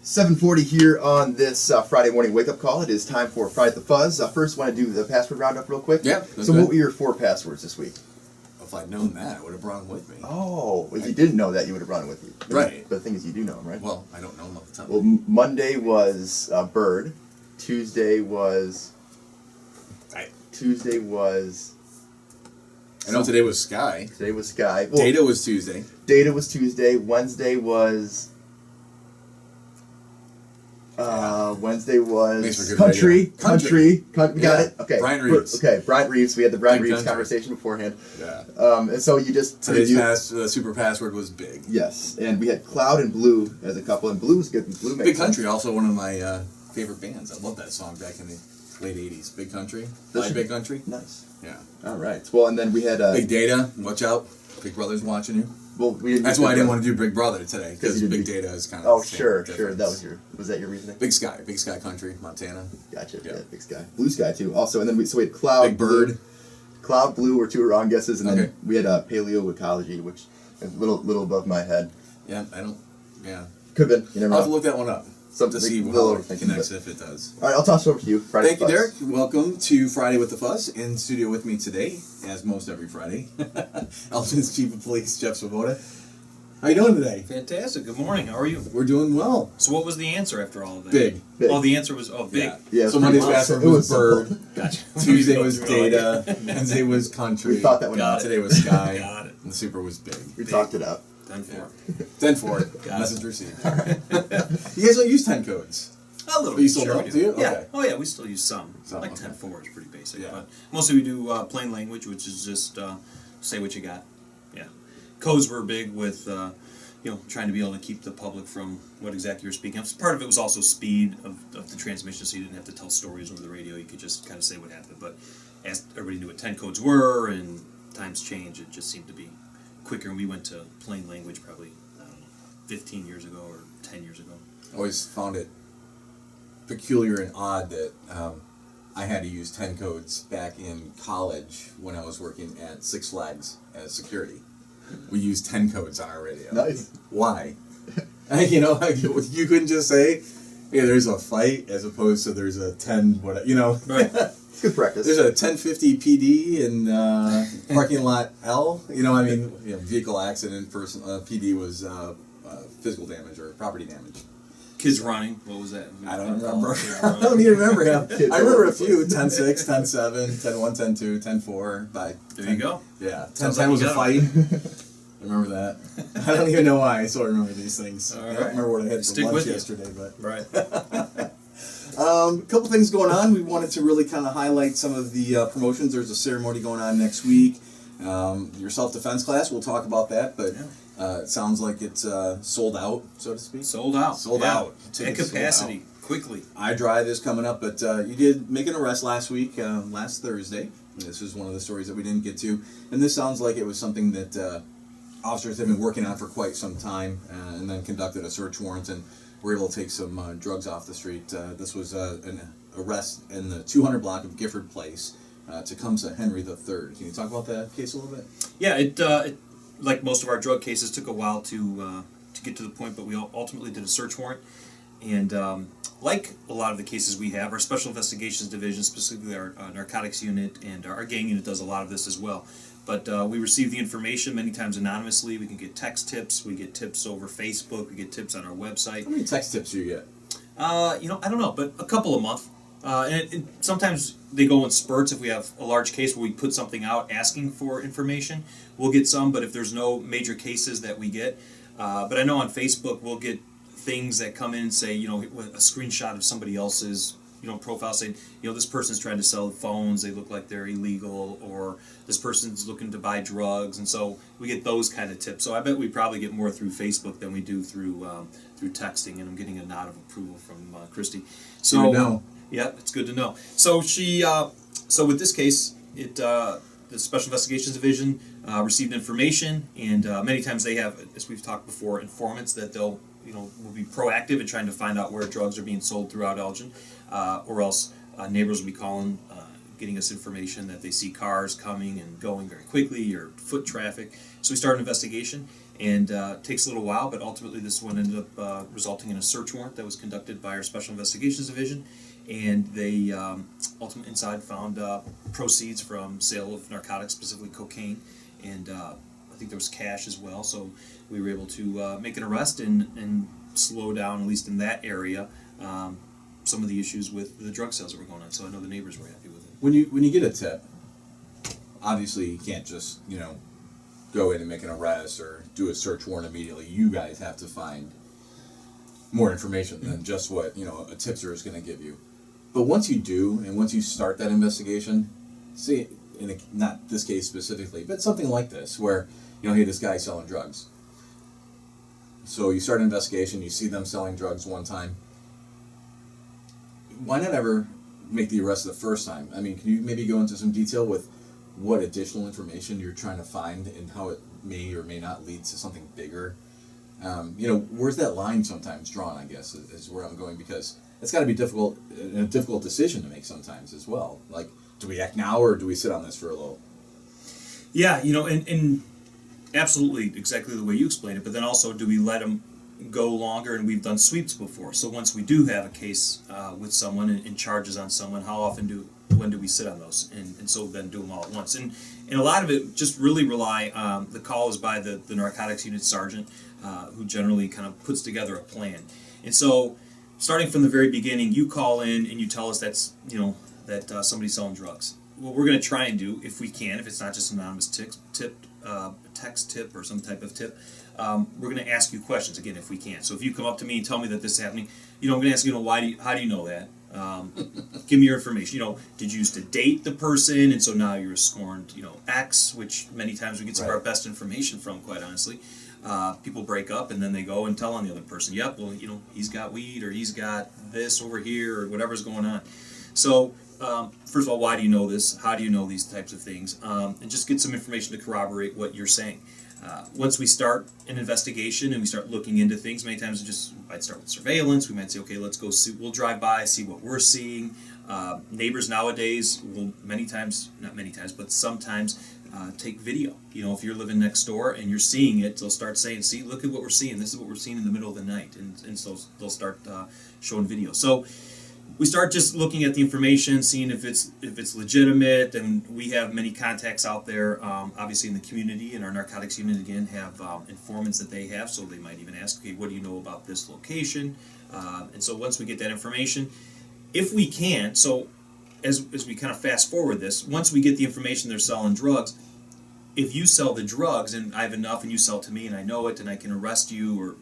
7:40 here on this Friday morning wake-up call. It is time for Friday at the Fuzz. First, want to do the password roundup real quick? Yeah. So what were your 4 passwords this week? If I'd known that, I would have brought them with me. Oh, if you didn't know that, you would have brought them with you. Right. But the thing is, you do know them, right? Well, I don't know them off the top. Well, Monday was bird. Tuesday was... I know today was Sky. Today was Sky. Well, Data was Tuesday. Data was Tuesday. Wednesday was... Wednesday was Country. We got it. Okay. Brian Reeves. Okay, Brian Reeves. We had the Brian Reeves Country conversation beforehand. Yeah. And so you just today's super password was Big. Yes, and we had Cloud and Blue as a couple, and Blue was good. Blue makes Big Country, also one of my favorite bands. I love that song back in the late '80s. Big Country. Big Country. Nice. Yeah. All right. Well, and then we had Big Data. Watch out, Big Brother's watching you. Well, that's why I didn't want to do Big Brother today, because Big Data is kind of. Oh, sure. Was that your reasoning? Big Sky Country, Montana. Gotcha. Yeah, Big Sky, Blue Sky too. Also, and then we had Cloud, Big Bird, Cloud, Blue were 2 wrong guesses, and then we had Paleoecology, which is a little above my head. Yeah, I don't. Yeah, could have been. You never know. I'll have to look that one up. To see how it connects, if it does. All right, I'll toss it over to you. Friday Thank you, Derek. Welcome to Friday with the Fuzz. In studio with me today, as most every Friday, Elgin's Chief of Police, Jeff Swoboda. How you doing today? Fantastic. Good morning. How are you? We're doing well. So what was the answer after all of that? Big. Oh, the answer was big. Yeah. So Monday's password was Bird. Gotcha. Tuesday was Data. Wednesday was Country. We thought that one out. Today was Sky. Got it. And the Super was Big. We talked it out. 10-4. 10-4. Message received. All right. You guys don't use 10 codes. A little But bit. you still don't, do you? Yeah. Okay. Oh, yeah. We still use some. Like 10-4 is pretty basic. Yeah. But mostly we do plain language, which is just say what you got. Yeah. Codes were big with... trying to be able to keep the public from what exactly you're speaking of. Part of it was also speed of the transmission, so you didn't have to tell stories over the radio. You could just kind of say what happened. But as everybody knew what 10 codes were, and times change, it just seemed to be quicker. And we went to plain language probably, I don't know, 15 years ago or 10 years ago. I always found it peculiar and odd that I had to use 10 codes back in college when I was working at Six Flags as security. We used 10 codes on our radio. Nice. Why? You couldn't just say, "Hey, there's a fight," as opposed to "there's a 10 whatever." Right. It's good practice. There's a 1050 PD in parking lot L. Vehicle accident. PD was physical damage or property damage. Kids running. What was that? I don't remember. I don't even remember him. I remember a few. 10-6, 10-7, 10-1, 10-2, 10-4. There you go. Yeah. 10-10 was a fight. I remember that. I don't even know why I still remember these things. I don't remember what I had for lunch yesterday. But right. A couple things going on. We wanted to really kind of highlight some of the promotions. There's a ceremony going on next week. Your self-defense class, we'll talk about that. But it sounds like it's sold out, so to speak. Sold out. Sold out. At capacity, quickly. iDrive is coming up, but you did make an arrest last week, last Thursday. This is one of the stories that we didn't get to. And this sounds like it was something that officers have been working on for quite some time, and then conducted a search warrant and were able to take some drugs off the street. This was an arrest in the 200 block of Gifford Place, Tecumseh Henry III. Can you talk about that case a little bit? Yeah, it like most of our drug cases, took a while to get to the point, but we ultimately did a search warrant. And like a lot of the cases we have, our Special Investigations Division, specifically our narcotics unit and our gang unit, does a lot of this as well. But we receive the information many times anonymously. We can get text tips. We get tips over Facebook. We get tips on our website. How many text tips do you get? I don't know, but a couple a month. And sometimes they go in spurts. If we have a large case where we put something out asking for information, we'll get some. But if there's no major cases that we get, but I know on Facebook we'll get things that come in and say, a screenshot of somebody else's, profile saying, this person's trying to sell phones, they look like they're illegal, or this person's looking to buy drugs, and so we get those kind of tips. So I bet we probably get more through Facebook than we do through texting, and I'm getting a nod of approval from Christy. So good to know. Yeah, it's good to know. So so with this case, the Special Investigations Division received information, and many times they have, as we've talked before, informants that they'll will be proactive in trying to find out where drugs are being sold throughout Elgin, or else neighbors will be calling, getting us information that they see cars coming and going very quickly, or foot traffic. So we start an investigation, And it takes a little while, but ultimately this one ended up resulting in a search warrant that was conducted by our Special Investigations Division, and they ultimately inside found proceeds from sale of narcotics, specifically cocaine, and I think there was cash as well. So we were able to make an arrest and slow down, at least in that area, some of the issues with the drug sales that were going on. So I know the neighbors were happy with it. When you get a tip, obviously you can't just go in and make an arrest or do a search warrant immediately. You guys have to find more information than just what a tipster is going to give you. But once you do, and once you start that investigation, see, not this case specifically, but something like this, where hey, this guy's selling drugs. So you start an investigation, you see them selling drugs one time. Why not ever make the arrest the first time? I mean, can you maybe go into some detail with what additional information you're trying to find and how it may or may not lead to something bigger? Where's that line sometimes drawn, I guess, is where I'm going, because it's got to be a difficult decision to make sometimes as well. Like, do we act now or do we sit on this for a little? Yeah, and absolutely exactly the way you explained it, but then also, do we let them go longer? And we've done sweeps before, so once we do have a case with someone and charges on someone, when do we sit on those? And so then do them all at once. And a lot of it just really rely, the call is by the narcotics unit sergeant, who generally kind of puts together a plan. And so starting from the very beginning, you call in and you tell us that somebody's selling drugs. What we're going to try and do, if we can, if it's not just an anonymous text tip or some type of tip, we're going to ask you questions, again, if we can. So if you come up to me and tell me that this is happening, I'm going to ask you, how do you know that? Give me your information. Did you used to date the person, and so now you're a scorned, ex, which many times we get some of our best information from, quite honestly. People break up and then they go and tell on the other person, yep, well, he's got weed, or he's got this over here, or whatever's going on. So, first of all, why do you know this? How do you know these types of things? And just get some information to corroborate what you're saying. Once we start an investigation and we start looking into things, many times we might start with surveillance. We might say, okay, let's go see, we'll drive by, see what we're seeing. Neighbors nowadays will sometimes take video. If you're living next door and you're seeing it, they'll start saying, see, look at what we're seeing. This is what we're seeing in the middle of the night. And so they'll start showing video. So we start just looking at the information, seeing if it's legitimate, and we have many contacts out there, obviously in the community, and our narcotics unit, again, have informants that they have, so they might even ask, okay, what do you know about this location? And so once we get that information, if we can, so as we kind of fast forward this, once we get the information they're selling drugs, if you sell the drugs and I have enough and you sell to me and I know it and I can arrest you, or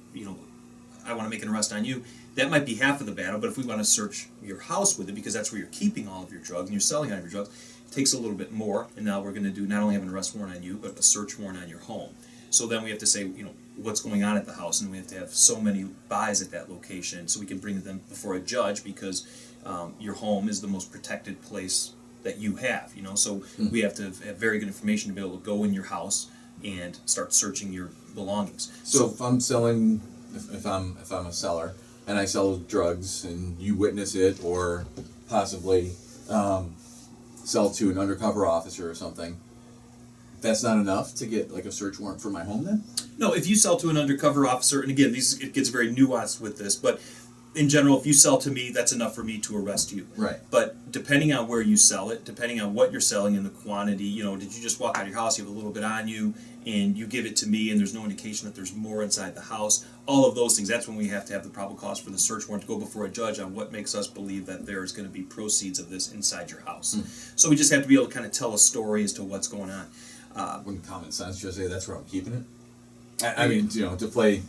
I want to make an arrest on you, that might be half of the battle. But if we want to search your house with it, because that's where you're keeping all of your drugs and you're selling all of your drugs, it takes a little bit more. And now we're going to do not only have an arrest warrant on you, but a search warrant on your home. So then we have to say, what's going on at the house, and we have to have so many buys at that location so we can bring them before a judge, because your home is the most protected place that you have. So we have to have very good information to be able to go in your house and start searching your belongings. So if I'm selling, if I'm a seller, and I sell drugs, and you witness it, or possibly sell to an undercover officer or something, that's not enough to get like a search warrant for my home then? No, if you sell to an undercover officer, and again, it gets very nuanced with this, but in general, if you sell to me, that's enough for me to arrest you. Right. But depending on where you sell it, depending on what you're selling and the quantity, did you just walk out of your house, you have a little bit on you, and you give it to me, and there's no indication that there's more inside the house, all of those things, that's when we have to have the probable cause for the search warrant to go before a judge on what makes us believe that there is going to be proceeds of this inside your house. So we just have to be able to kind of tell a story as to what's going on. Wouldn't common sense just say that's where I'm keeping it? I mean, to play.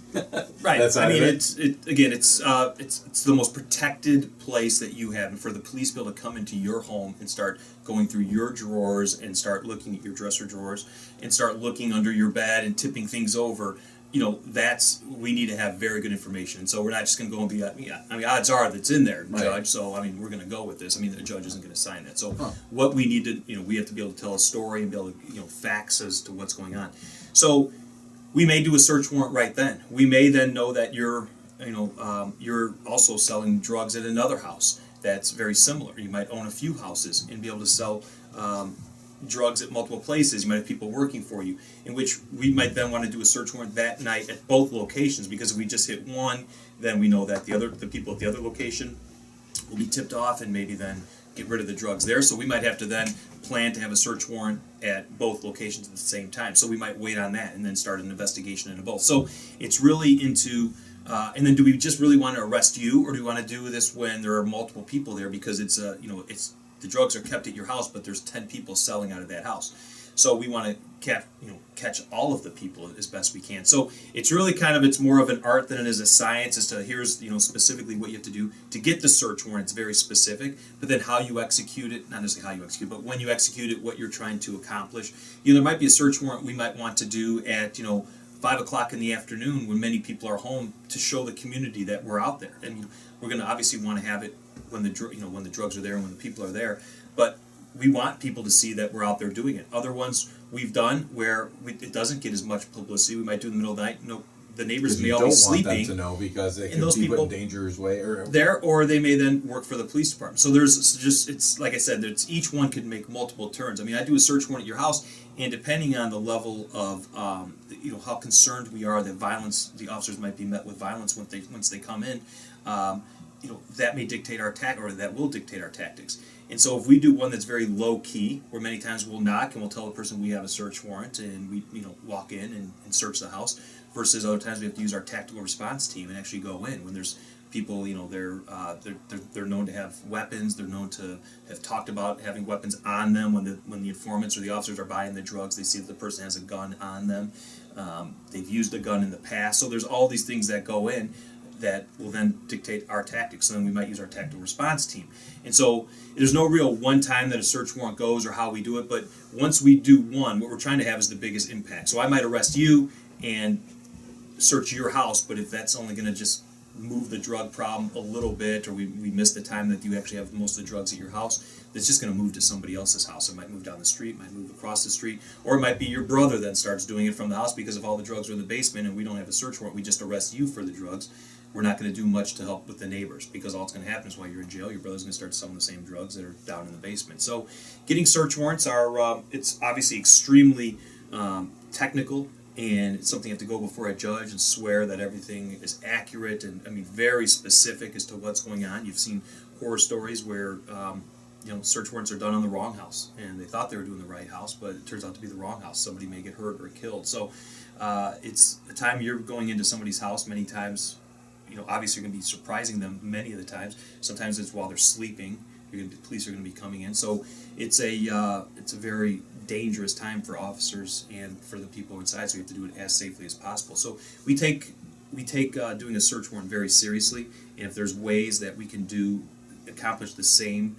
Right. That's I mean, it's the most protected place that you have, and for the police to be able to come into your home and start going through your drawers and start looking at your dresser drawers and start looking under your bed and tipping things over. We need to have very good information. So we're not just going to go and be, odds are that's in there, right, Judge. So, we're going to go with this. The judge isn't going to sign that. So what we need to, we have to be able to tell a story and be able to, facts as to what's going on. So we may do a search warrant right then. We may then know that you're also selling drugs at another house that's very similar. You might own a few houses and be able to sell drugs at multiple places. You might have people working for you, in which we might then want to do a search warrant that night at both locations, because if we just hit one, then we know that the people at the other location will be tipped off and maybe then get rid of the drugs there. So we might have to then plan to have a search warrant at both locations at the same time. So we might wait on that and then start an investigation into both. So it's really into, and then do we just really want to arrest you, or do we want to do this when there are multiple people there, because it's it's the drugs are kept at your house, but there's 10 people selling out of that house. So we want to catch all of the people as best we can. So it's really it's more of an art than it is a science as to here's specifically what you have to do to get the search warrant. It's very specific, but then how you execute it, not necessarily how you execute it, but when you execute it, what you're trying to accomplish. There might be a search warrant we might want to do at 5 o'clock in the afternoon when many people are home to show the community that we're out there. And we're going to obviously want to have it when the when the drugs are there and when the people are there, but we want people to see that we're out there doing it. Other ones we've done where it doesn't get as much publicity. We might do it in the middle of the night. The neighbors may all be sleeping. You don't want them to know because they could those be people put in danger's way, or they may then work for the police department. So there's just, it's like I said, each one could make multiple turns. I mean, I do a search warrant at your house, and depending on the level of how concerned we are that the officers might be met with violence once they come in, that may dictate our that will dictate our tactics. And so if we do one that's very low key, where many times we'll knock and we'll tell the person we have a search warrant and we walk in and search the house, versus other times we have to use our tactical response team and actually go in when there's people, they're known to have weapons, they're known to have talked about having weapons on them when the informants or the officers are buying the drugs, they see that the person has a gun on them, they've used a gun in the past. So there's all these things that go in that will then dictate our tactics. So then we might use our tactical response team. And so there's no real one time that a search warrant goes or how we do it, but once we do one, what we're trying to have is the biggest impact. So I might arrest you and search your house, but if that's only going to just move the drug problem a little bit, or we miss the time that you actually have most of the drugs at your house, that's just going to move to somebody else's house. It might move down the street, might move across the street, or it might be your brother that starts doing it from the house because if all the drugs are in the basement and we don't have a search warrant, we just arrest you for the drugs. We're not going to do much to help with the neighbors, because all that's going to happen is while you're in jail, your brother's going to start selling the same drugs that are down in the basement. So getting search warrants it's obviously extremely technical, and it's something you have to go before a judge and swear that everything is accurate and very specific as to what's going on. You've seen horror stories where search warrants are done on the wrong house, and they thought they were doing the right house, but it turns out to be the wrong house. Somebody may get hurt or killed. So it's a time you're going into somebody's house many times. Obviously you're going to be surprising them many of the times. Sometimes it's while they're sleeping. The police are going to be coming in. So it's a very dangerous time for officers and for the people inside. So we have to do it as safely as possible. So we take doing a search warrant very seriously. And if there's ways that we can accomplish the same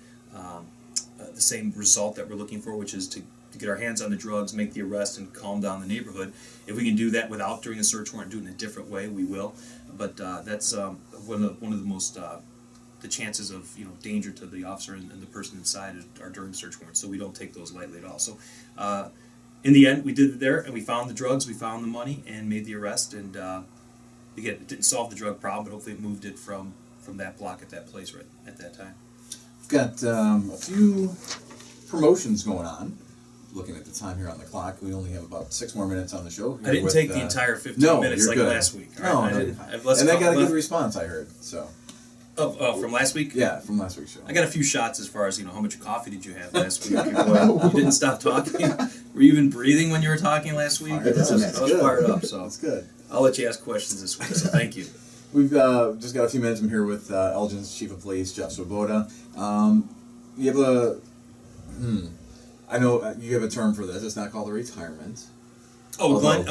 result that we're looking for, which is to get our hands on the drugs, make the arrest, and calm down the neighborhood. If we can do that without doing a search warrant, do it in a different way, we will. But that's one of the most the chances of danger to the officer and the person inside are during search warrants. So we don't take those lightly at all. So in the end, we did it there, and we found the drugs, we found the money, and made the arrest. And again, it didn't solve the drug problem, but hopefully it moved it from that block at that place right at that time. We've got a few promotions going on. Looking at the time here on the clock, we only have about 6 more minutes on the show. I didn't take the entire 15 minutes like last week. No, I didn't. And I got a good response, I heard. So. Oh, from last week? Yeah, from last week's show. I got a few shots as far as how much coffee did you have last week? You didn't stop talking. Were you even breathing when you were talking last week? I was fired up. So that's good. I'll let you ask questions this week. So thank you. We've just got a few minutes. I'm here with Elgin's Chief of Police, Jeff Swoboda. You have I know you have a term for this. It's not called a retirement. Oh, Glenn,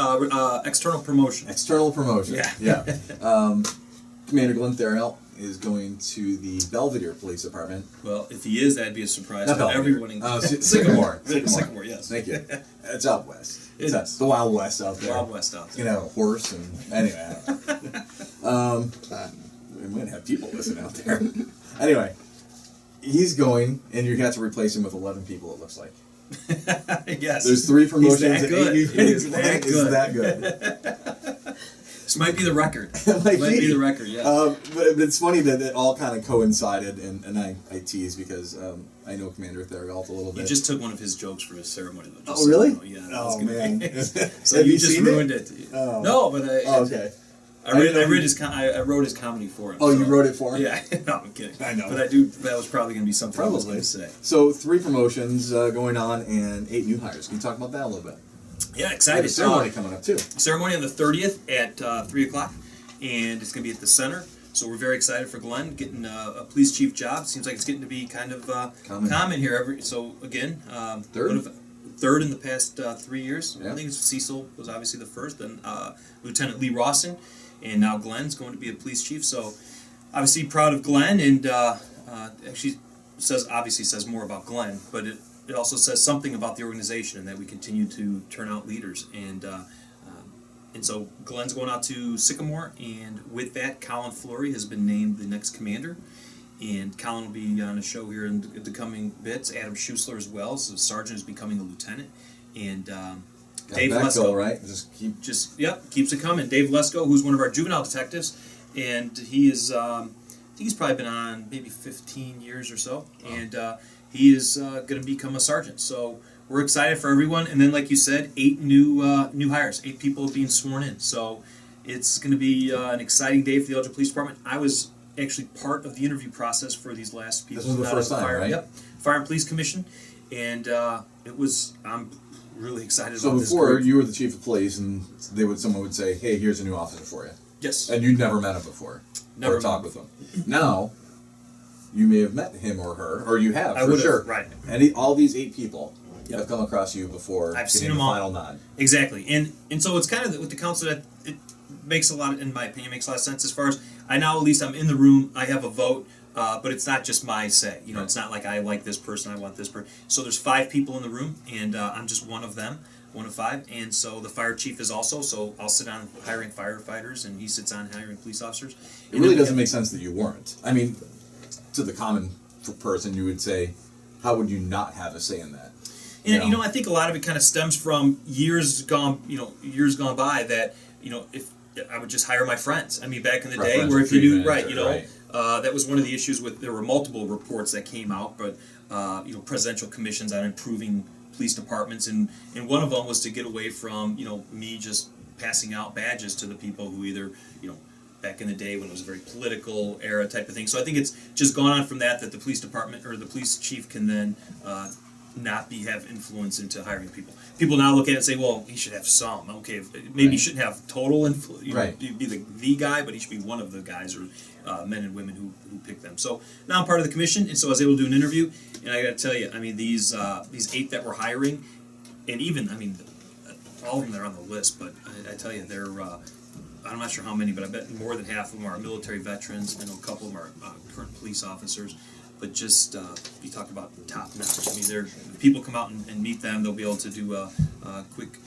external promotion. External promotion. Yeah. Commander Glenn Theriault is going to the Belvedere Police Department. Well, if he is, that'd be a surprise to everyone. Sycamore. Sycamore, yes. Thank you. It's out west. It's the Wild West out there. Wild West out there. You know, horse and anyway. I don't know. We might have people listen out there. Anyway, he's going, and you have to replace him with 11 people. It looks like. Yes. There's 3 promotions. He's that good. He's that good. might be the record. Might be the record, yeah. But it's funny that it all kind of coincided, and I tease because I know Commander Theriault a little bit. You just took one of his jokes for his ceremony, though. Oh, really? So, yeah. Oh, man. So you just ruined it. Oh. No, but okay. I wrote his comedy for him. Oh, so. you wrote it for him? Yeah. No, I'm kidding. I know. But that was probably going to be something I was going to say. So 3 promotions going on and 8 new hires. Can you talk about that a little bit? Yeah, excited. A ceremony coming up too. Ceremony on the 30th at 3 o'clock, and it's going to be at the center. So we're very excited for Glenn getting a police chief job. Seems like it's getting to be kind of common here. So again, third in the past 3 years. Yeah. I think Cecil was obviously the first, then Lieutenant Lee Rawson, and now Glenn's going to be a police chief. So obviously proud of Glenn, and actually says more about Glenn, but it also says something about the organization and that we continue to turn out leaders. And so Glenn's going out to Sycamore, and with that, Colin Fleury has been named the next commander. And Colin will be on a show here in the coming bits. Adam Schusler as well, so the sergeant is becoming a lieutenant. And Dave Lesko, right? Keeps it coming. Dave Lesko, who's one of our juvenile detectives, and he is I think he's probably been on maybe 15 years or so, and he is going to become a sergeant. So we're excited for everyone. And then, like you said, 8 new hires, 8 people being sworn in. So it's going to be an exciting day for the Elgin Police Department. I was actually part of the interview process for these last people. This was the first time, right? Yep, Fire and Police Commission, and I'm really excited so about this. So before, group. you were the chief of police, and someone would say, "Hey, here's a new officer for you." Yes. And you'd never met him before. Never or talked with him. Now, you may have met him or her, or you have, I for sure. Right. And all these 8 people have come across you before. I've seen the them all. Final nod. Exactly, and so it's kind of with the council that it makes a lot, in my opinion, makes a lot of sense as far as I now at least I'm in the room. I have a vote, but it's not just my say. You know, It's not like I like this person, I want this person. So there's 5 people in the room, and I'm just one of them. 1 of 5, and so the fire chief is also. So I'll sit on hiring firefighters, and he sits on hiring police officers. It really doesn't make sense that you weren't. I mean, to the common person, you would say, how would you not have a say in that? And I think a lot of it kind of stems from years gone by that if I would just hire my friends. I mean, back in the day, where if you knew that was one of the issues with there were multiple reports that came out, but presidential commissions on improving police departments, and one of them was to get away from me just passing out badges to the people who either back in the day when it was a very political era type of thing. So I think it's just gone on from that the police department or the police chief can then not have influence into hiring people. People now look at it and say, well, he should have some. Okay, maybe he shouldn't have total influence. Be the guy, but he should be one of the guys or men and women who pick them. So now I'm part of the commission, and so I was able to do an interview. And I got to tell you, I mean, these 8 that we're hiring, and even all of them that are on the list. But I tell you, they're I'm not sure how many, but I bet more than half of them are military veterans. I know a couple of them are current police officers. But just you talk about top notch. I mean, people come out and meet them. They'll be able to do a quick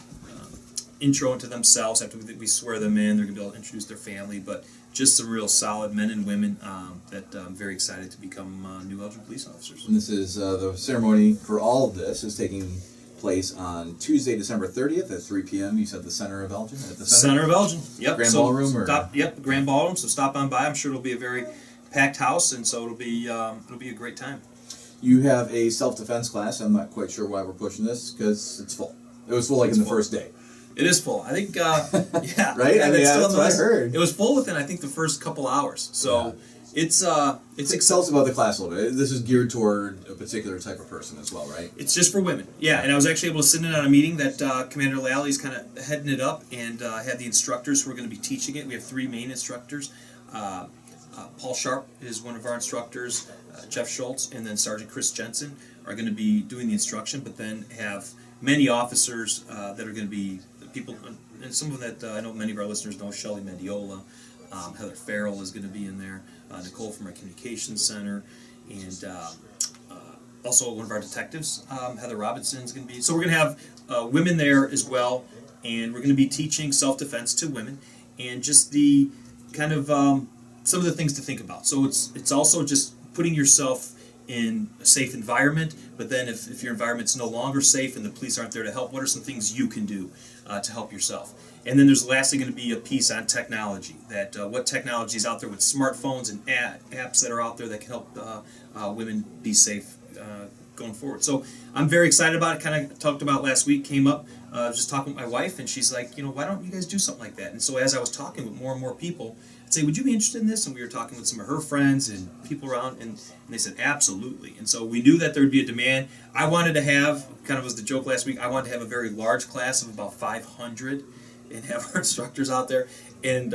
intro into themselves after we swear them in. They're going to be able to introduce their family. But just some real solid men and women that I'm very excited to become new Elgin police officers. And this is the ceremony for all of this is taking place on Tuesday, December 30th at 3 p.m. You said the Centre of Elgin? At the Center of Elgin. Yep. Grand Ballroom? Grand Ballroom. So stop on by. I'm sure it'll be a very packed house, and so it'll be a great time. You have a self-defense class. I'm not quite sure why we're pushing this because it's full. It was full in the first day. It is full. I think, yeah. Right? And that's what I heard. It was full within, I think, the first couple hours. So it's tell us about the class a little bit. This is geared toward a particular type of person as well, right? It's just for women. Yeah, and I was actually able to sit in on a meeting that Commander Lally's kind of heading it up, and had the instructors who are going to be teaching it. We have 3 main instructors. Paul Sharp is one of our instructors, Jeff Schultz, and then Sergeant Chris Jensen are going to be doing the instruction, but then have many officers that are going to be people, and some of them that I know many of our listeners know, Shelley Mendiola, Heather Farrell is going to be in there, Nicole from our communications center, and also one of our detectives, Heather Robinson, is going to be. So we're going to have women there as well, and we're going to be teaching self-defense to women, and just the kind of some of the things to think about. So it's also just putting yourself in a safe environment, but then if your environment's no longer safe and the police aren't there to help, what are some things you can do to help yourself? And then there's lastly going to be a piece on technology, that what technology is out there with smartphones and apps that are out there that can help women be safe going forward. So I'm very excited about it. Kind of talked about last week, came up, just talking with my wife, and she's like, why don't you guys do something like that? And so as I was talking with more and more people, I'd say, would you be interested in this? And we were talking with some of her friends and people around, and they said, absolutely. And so we knew that there would be a demand. I wanted to have, kind of was the joke last week, I wanted to have a very large class of about 500 and have our instructors out there. And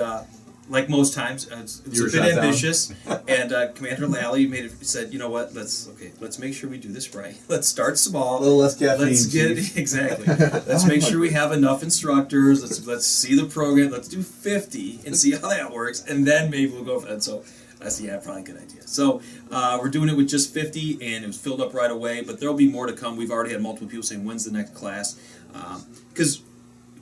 like most times, it's a bit ambitious. And Commander Lally said, you know what, let's make sure we do this right. Let's start small. A little less caffeine. Let's get exactly. Let's make sure we have enough instructors. Let's see the program. Let's do 50 and see how that works, and then maybe we'll go for that. So I said, yeah, probably a good idea. So we're doing it with just 50, and it was filled up right away. But there'll be more to come. We've already had multiple people saying, when's the next class? Because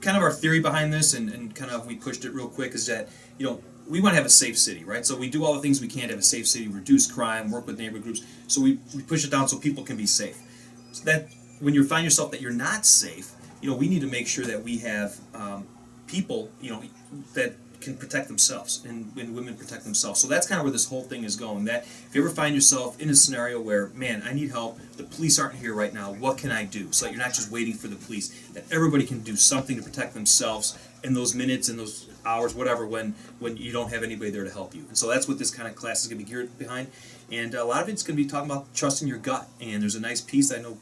kind of our theory behind this, and kind of we pushed it real quick, is that we want to have a safe city, right? So we do all the things we can to have a safe city, reduce crime, work with neighborhood groups. So we push it down so people can be safe. So that when you find yourself that you're not safe, we need to make sure that we have people, that can protect themselves, and women protect themselves. So that's kind of where this whole thing is going. That if you ever find yourself in a scenario where, man, I need help, the police aren't here right now, what can I do? So that you're not just waiting for the police, that everybody can do something to protect themselves in those minutes, in those hours, whatever, when you don't have anybody there to help you. And so that's what this kind of class is going to be geared behind. And a lot of it's going to be talking about trusting your gut. And there's a nice piece I know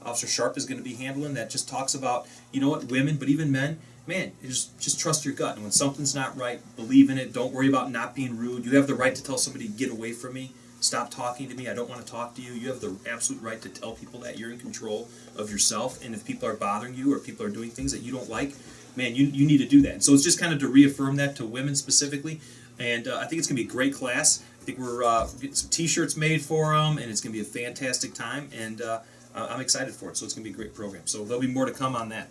Officer Sharp is going to be handling that just talks about, women, but even men, man, just trust your gut. And when something's not right, believe in it. Don't worry about not being rude. You have the right to tell somebody, get away from me. Stop talking to me. I don't want to talk to you. You have the absolute right to tell people that you're in control of yourself. And if people are bothering you or people are doing things that you don't like, man, you need to do that. And so it's just kind of to reaffirm that to women specifically. And I think it's going to be a great class. I think we're getting some T-shirts made for them, and it's going to be a fantastic time. And I'm excited for it. So it's going to be a great program. So there'll be more to come on that.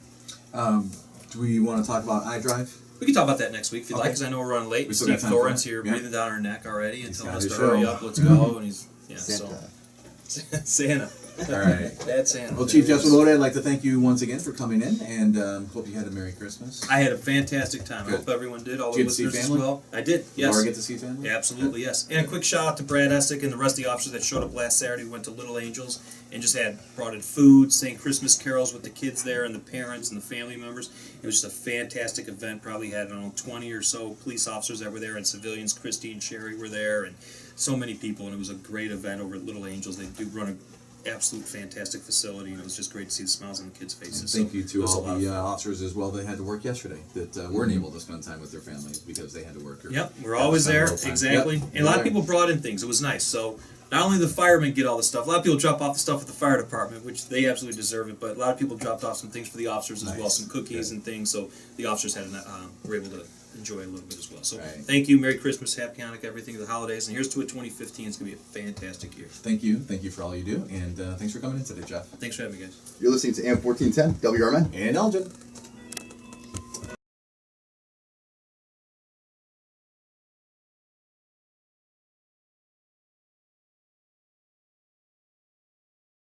Do we want to talk about iDrive? We can talk about that next week if you'd like, because I know we're running late. Steve Thoren's here breathing down our neck already and telling us to hurry up, let's go. And he's, Santa. All right. Bad Santa. Well, Chief Jeff Swoboda, I'd like to thank you once again for coming in, and hope you had a Merry Christmas. I had a fantastic time. Good. I hope everyone did. All Did the you listeners see as family? well. I did, yes. Laura get to see family? Yeah, absolutely, yes. And a quick shout out to Brad Essick and the rest of the officers that showed up last Saturday. We went to Little Angels and just brought in food, sang Christmas carols with the kids there and the parents and the family members. It was just a fantastic event. Probably had, 20 or so police officers that were there, and civilians. Christy and Sherry were there, and so many people. And it was a great event over at Little Angels. They do run an absolute fantastic facility, and it was just great to see the smiles on the kids' faces. And thank you to all the officers as well that had to work yesterday, that weren't able to spend time with their families because they had to work. Yep, we're always there, exactly. Yep, and a lot of people brought in things. It was nice. So not only the firemen get all the stuff, a lot of people drop off the stuff at the fire department, which they absolutely deserve it, but a lot of people dropped off some things for the officers as well, some cookies and things, so the officers were able to enjoy a little bit as well. So thank you, Merry Christmas, Happy Hanukkah, everything of the holidays, and here's to 2015. It's going to be a fantastic year. Thank you for all you do, and thanks for coming in today, Jeff. Thanks for having me, guys. You're listening to AM 1410 WRMN and Elgin.